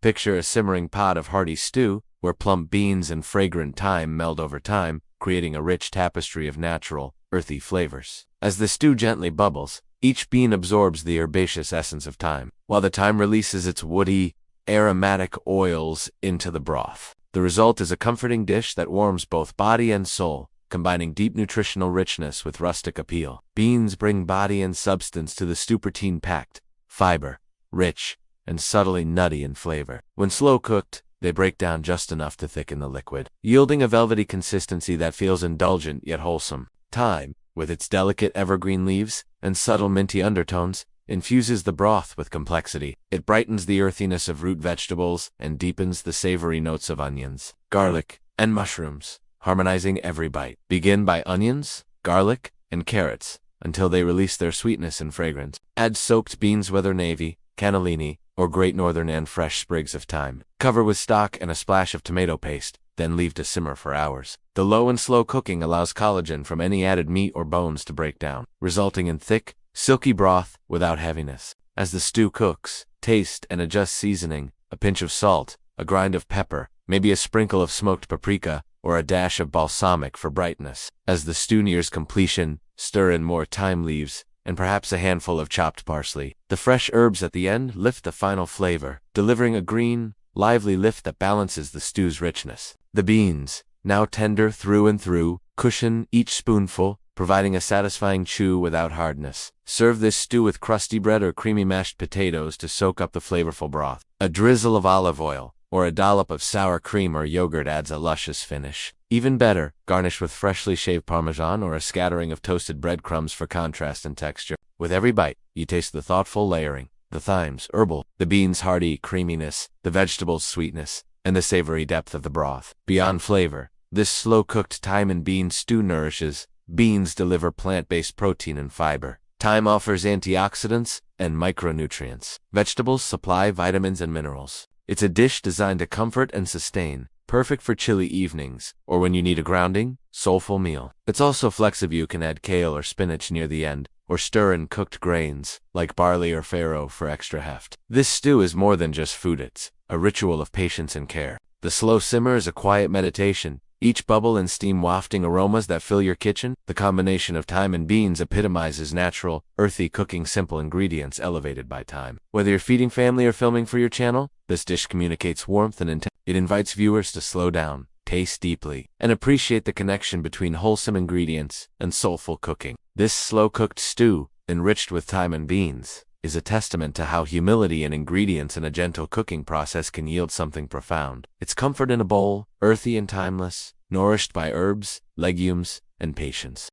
Picture a simmering pot of hearty stew, where plump beans and fragrant thyme meld over time, creating a rich tapestry of natural, earthy flavors. As the stew gently bubbles, each bean absorbs the herbaceous essence of thyme, while the thyme releases its woody, aromatic oils into the broth. The result is a comforting dish that warms both body and soul, combining deep nutritional richness with rustic appeal. Beans bring body and substance to the stew, protein-packed, fiber, rich, and subtly nutty in flavor. When slow cooked, they break down just enough to thicken the liquid, yielding a velvety consistency that feels indulgent yet wholesome. Thyme, with its delicate evergreen leaves and subtle minty undertones, infuses the broth with complexity. It brightens the earthiness of root vegetables and deepens the savory notes of onions, garlic, and mushrooms, harmonizing every bite. Begin by onions, garlic, and carrots until they release their sweetness and fragrance. Add soaked beans, whether navy, cannellini, or Great Northern, and fresh sprigs of thyme. Cover with stock and a splash of tomato paste, then leave to simmer for hours. The low and slow cooking allows collagen from any added meat or bones to break down, resulting in thick, silky broth without heaviness. As the stew cooks, taste and adjust seasoning, a pinch of salt, a grind of pepper, maybe a sprinkle of smoked paprika, or a dash of balsamic for brightness. As the stew nears completion, stir in more thyme leaves, and perhaps a handful of chopped parsley. The fresh herbs at the end lift the final flavor, delivering a green, lively lift that balances the stew's richness. The beans, now tender through and through, cushion each spoonful, providing a satisfying chew without hardness. Serve this stew with crusty bread or creamy mashed potatoes to soak up the flavorful broth. A drizzle of olive oil, or a dollop of sour cream or yogurt adds a luscious finish. Even better, garnish with freshly shaved Parmesan or a scattering of toasted breadcrumbs for contrast and texture. With every bite, you taste the thoughtful layering, the thyme's herbal, the beans' hearty creaminess, the vegetables' sweetness, and the savory depth of the broth. Beyond flavor, this slow-cooked thyme and bean stew nourishes. Beans deliver plant-based protein and fiber. Thyme offers antioxidants and micronutrients. Vegetables supply vitamins and minerals. It's a dish designed to comfort and sustain, perfect for chilly evenings, or when you need a grounding, soulful meal. It's also flexible. You can add kale or spinach near the end, or stir in cooked grains, like barley or farro, for extra heft. This stew is more than just food, it's a ritual of patience and care. The slow simmer is a quiet meditation, each bubble and steam wafting aromas that fill your kitchen. The combination of thyme and beans epitomizes natural, earthy cooking, simple ingredients elevated by time. Whether you're feeding family or filming for your channel, this dish communicates warmth and intent. It invites viewers to slow down, taste deeply, and appreciate the connection between wholesome ingredients and soulful cooking. This slow-cooked stew, enriched with thyme and beans, is a testament to how humility in ingredients and a gentle cooking process can yield something profound. It's comfort in a bowl, earthy and timeless, nourished by herbs, legumes, and patience.